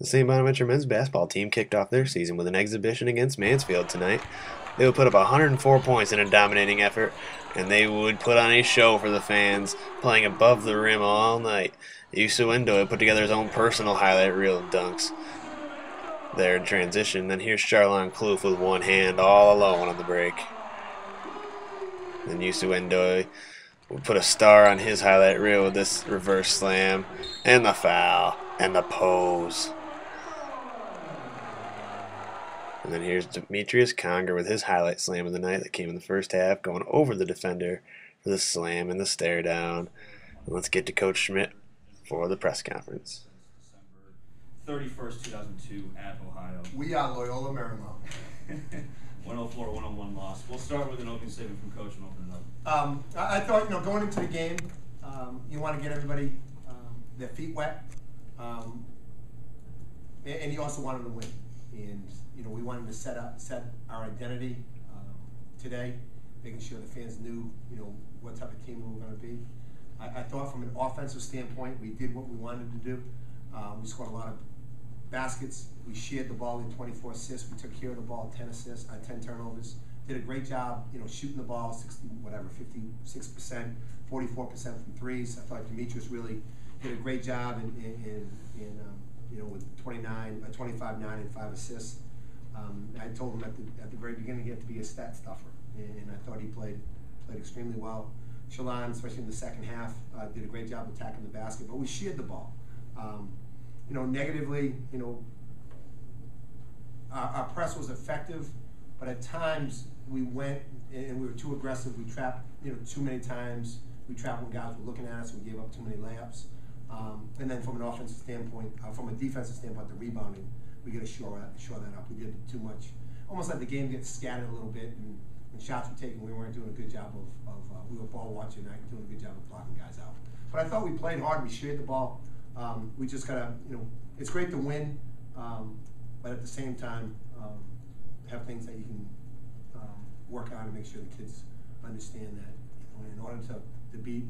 The St. Bonaventure men's basketball team kicked off their season with an exhibition against Mansfield tonight. They would put up 104 points in a dominating effort, and they would put on a show for the fans, playing above the rim all night. Yusu Endo had put together his own personal highlight reel of dunks there in transition. Then here's Charlon Kloof with one hand all alone on the break. Then Yusu Endo would put a star on his highlight reel with this reverse slam, and the foul, and the pose. And then here's Demetrius Conger with his highlight slam of the night that came in the first half, going over the defender for the slam and the stare down. And let's get to Coach Schmidt for the press conference. December 31st, 2002 at Ohio. We are Loyola Marymount. 104-101 loss. We'll start with an opening statement from Coach and open it up. I thought, going into the game, you want to get everybody their feet wet, and you also wanted to win. And we wanted to set our identity today, making sure the fans knew what type of team we were going to be. I thought from an offensive standpoint, we did what we wanted to do. We scored a lot of baskets. We shared the ball in 24 assists. We took care of the ball, 10 assists, 10 turnovers. Did a great job, shooting the ball, 56%, 44% from threes. I thought Demetrius really did a great job with 25, 9, and 5 assists. I told him at the very beginning he had to be a stat stuffer, and I thought he played extremely well. Shalon, especially in the second half, did a great job attacking the basket, but we shared the ball. Negatively, our press was effective, but at times we went and we were too aggressive. We trapped, too many times. We trapped when guys were looking at us. We gave up too many layups. And then from an offensive standpoint, from a defensive standpoint, the rebounding, we got to shore that up. We did too much. Almost like the game gets scattered a little bit, and when shots were taken, we weren't doing a good job we were ball watching, not doing a good job of blocking guys out. But I thought we played hard. We shared the ball. We just gotta, it's great to win, but at the same time, have things that you can work on and make sure the kids understand that in order to beat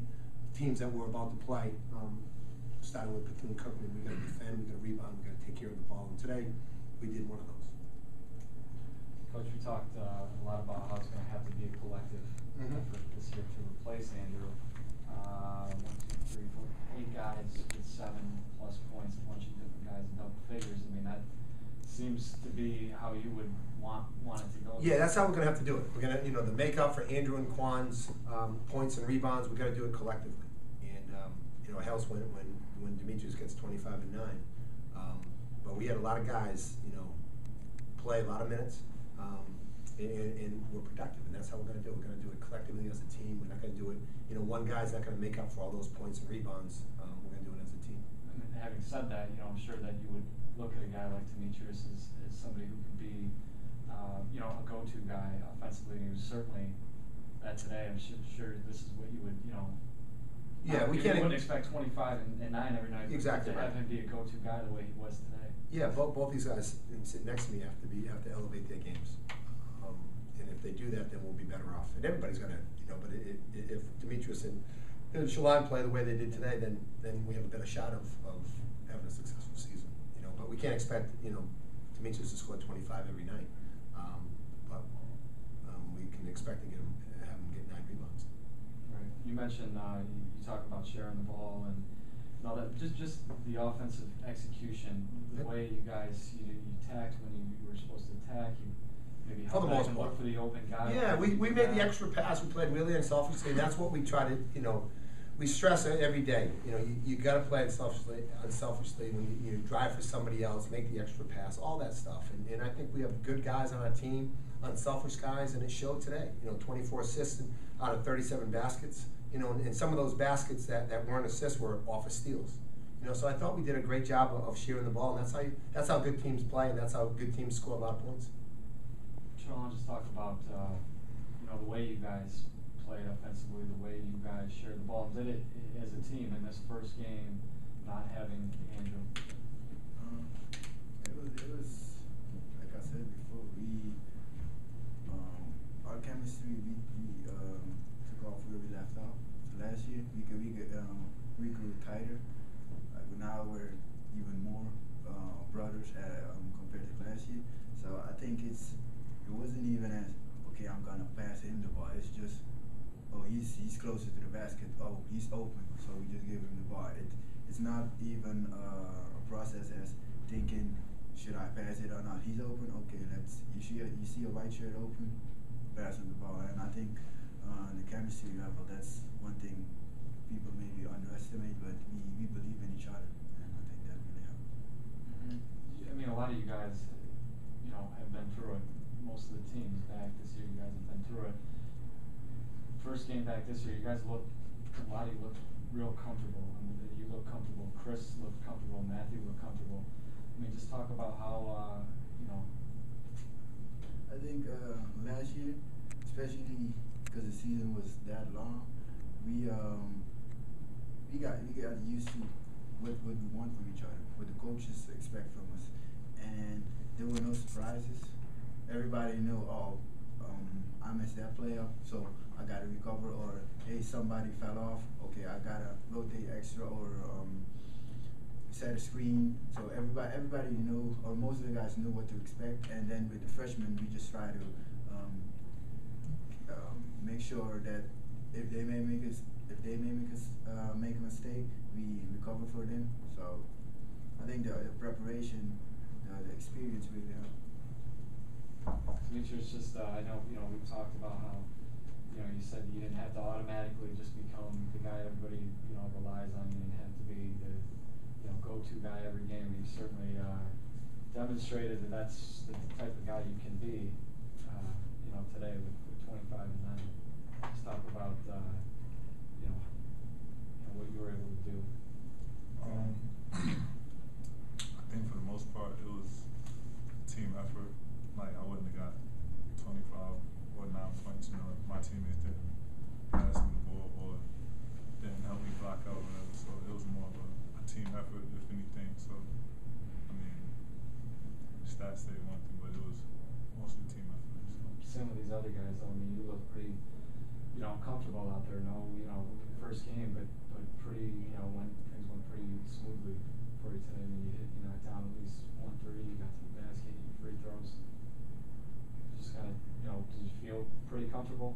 teams that we're about to play, starting with Bethune-Cookman, we got to defend, we got to rebound, we got to take care of the ball, and today we did one of those. Coach, we talked a lot about how it's going to have to be a collective effort this year to replace Andrew. 1, 2, 3, 4, 8 guys with 7+ points, a bunch of different guys in double figures. I mean, that seems to be how you would want it to go. Yeah, that's how we're going to have to do it. We're going to, the makeup for Andrew and Quan's points and rebounds, we've got to do it collectively. And, it helps when Demetrius gets 25 and 9. But we had a lot of guys, play a lot of minutes. And we're productive, and that's how we're going to do it. We're going to do it collectively as a team. We're not going to do it, one guy's not going to make up for all those points and rebounds. We're going to do it as a team. And having said that, I'm sure that you would look at a guy like Demetrius as somebody who could be, a go-to guy offensively. He was certainly that today. I'm sure this is what you would, Yeah, we can't. You wouldn't expect 25 and 9 every night. Exactly. To have him be a go-to guy the way he was today. Yeah, both these guys sitting next to me have to elevate their games. And if they do that, then we'll be better off. And everybody's going to, but if Demetrius and Shalon play the way they did today, then we have a better shot of having a successful season. But we can't expect, Demetrius to score 25 every night. But we can expect to have him get 9 rebounds. Right. You mentioned you talk about sharing the ball and all that. Just the offensive execution, the way you guys you attacked when you were supposed to attack. You maybe for the most part, look for the open guy. Yeah, we made the extra pass. We played really unselfishly, and that's what we try to, we stress it every day. You got to play unselfishly when you drive for somebody else, make the extra pass, all that stuff. And I think we have good guys on our team, unselfish guys, and it showed today. 24 assists out of 37 baskets. And some of those baskets that weren't assists were off of steals. So I thought we did a great job of sharing the ball, and that's how good teams play, and that's how good teams score a lot of points. Sean, just talk about the way you guys played offensively, the way you guys shared the ball. Did it as a team in this first game, not having Andrew? It was like I said before. Our chemistry we took off where we left off. So last year we grew tighter. Now we're even more brought numbers compared to last year. So I think it wasn't even as, okay, I'm gonna pass him the ball. It's just, oh, he's closer to the basket. Oh, he's open, so we just give him the ball. It's not even a process as thinking, should I pass it or not? He's open. Okay, you see a white shirt open, pass him the ball. And I think the chemistry level, that's one thing people maybe underestimate, but we believe in each other, and I think that really helps. I mean, a lot of you guys, have been through it. Most of the teams back this year, you guys have been through it. First game back this year, a lot of you looked real comfortable. I mean, you look comfortable. Chris looked comfortable. Matthew looked comfortable. I mean, just talk about how, I think last year, especially because the season was that long, we got used to what we want from each other, what the coaches expect from us, and there were no surprises. Everybody knew, I missed that playoff, so I got to recover, or hey, somebody fell off, okay, I got to rotate extra, or set a screen. So everybody knew, or most of the guys knew what to expect, and then with the freshmen, we just try to make sure that if they make a mistake, we recover for them. So I think the preparation, the experience really helped. Demetrius, just I know we've talked about how you said you didn't have to automatically just become the guy everybody relies on. You didn't have to be the go-to guy every game. You certainly demonstrated that that's the type of guy you can be. Today with 25 and 9. Just talk about what you were able to do. I think for the most part it was team effort. Like I wouldn't have got 25 or 9 points, if my teammates didn't pass me the ball or didn't help me block out or whatever. So it was more of a team effort, if anything. So I mean, stats say one thing, but it was mostly team effort. So. Some of these other guys, I mean, you look pretty, comfortable out there. No, first game, but pretty, when things went pretty smoothly for you today. I mean, you knocked down at least 1 3, you got to the basket, you free throws. Just kind of, did you feel pretty comfortable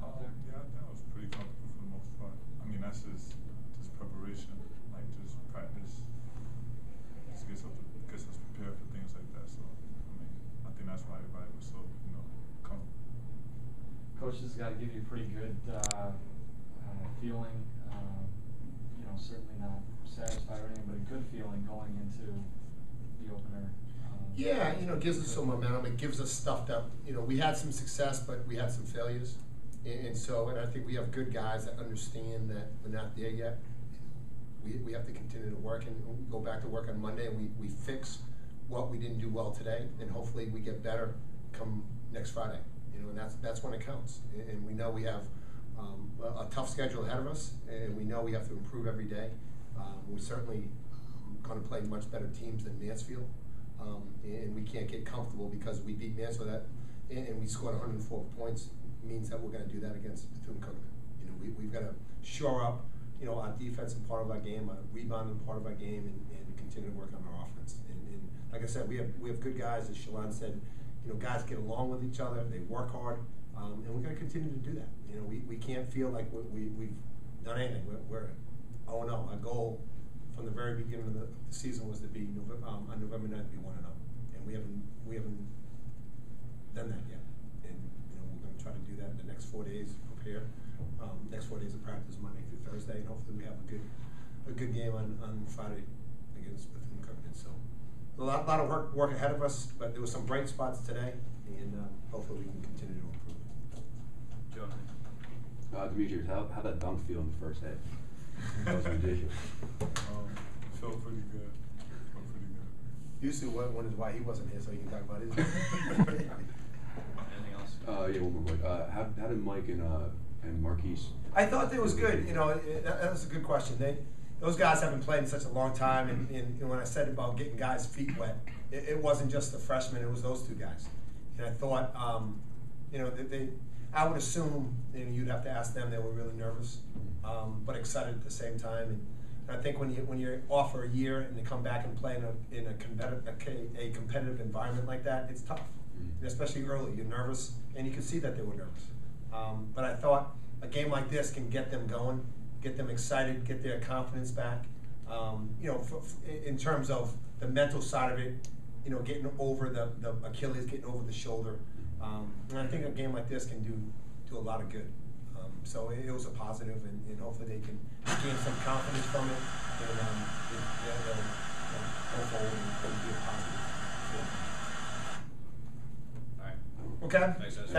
out there? Yeah, I was pretty comfortable for the most part. I mean, that's just preparation, like just practice. Just gets us prepared for things like that. So, I mean, I think that's why everybody was so, comfortable. Coach has got to give you a pretty good feeling. Certainly not satisfied or anything, but a good feeling going into the opener. Yeah, it gives us some momentum. It gives us stuff that, we had some success, but we had some failures. And I think we have good guys that understand that we're not there yet. We have to continue to work, and we go back to work on Monday, and we fix what we didn't do well today, and hopefully we get better come next Friday. And that's when it counts. And we know we have a tough schedule ahead of us, and we know we have to improve every day. We're certainly going to play much better teams than Mansfield, and we can't get comfortable because we beat Mansfield and we scored 104 points. Means that we're going to do that against Bethune-Cookman. We've got to shore up, our defensive part of our game, our rebounding part of our game, and continue to work on our offense. And like I said, we have good guys, as Shalon said. Guys get along with each other. They work hard, and we're going to continue to do that. We can't feel like we've done anything. We're 0-0. Our goal from the very beginning of the season was to be on November 9th, be 1-0, and we haven't done that yet. And we're going to try to do that in the next 4 days. Prepare. Next 4 days of practice, Monday through Thursday, and hopefully we have a good game on Friday against Bethune-Cookman. So. A lot of work ahead of us, but there were some bright spots today, and hopefully we can continue to improve. Demetrius, how'd that dunk feel in the first half? That was ridiculous. Felt pretty good. Usually wonders why he wasn't here, so he can talk about his. Anything else? Yeah, one more point. How did Mike and Marquise? I thought it was good. That was a good question. Those guys haven't played in such a long time, and when I said about getting guys' feet wet, it wasn't just the freshmen; it was those two guys. And I thought, I would assume, you'd have to ask them. They were really nervous, but excited at the same time. And And I think when you're off for a year and they come back and play in a competitive environment like that, it's tough. And especially early, you're nervous, and you can see that they were nervous. But I thought a game like this can get them going, get them excited, get their confidence back. You know, in terms of the mental side of it, you know, getting over the Achilles, getting over the shoulder. And I think a game like this can do a lot of good. So it was a positive, and hopefully they can gain some confidence from it, and they'll go forward and be a positive. All right. Okay? Thanks, guys.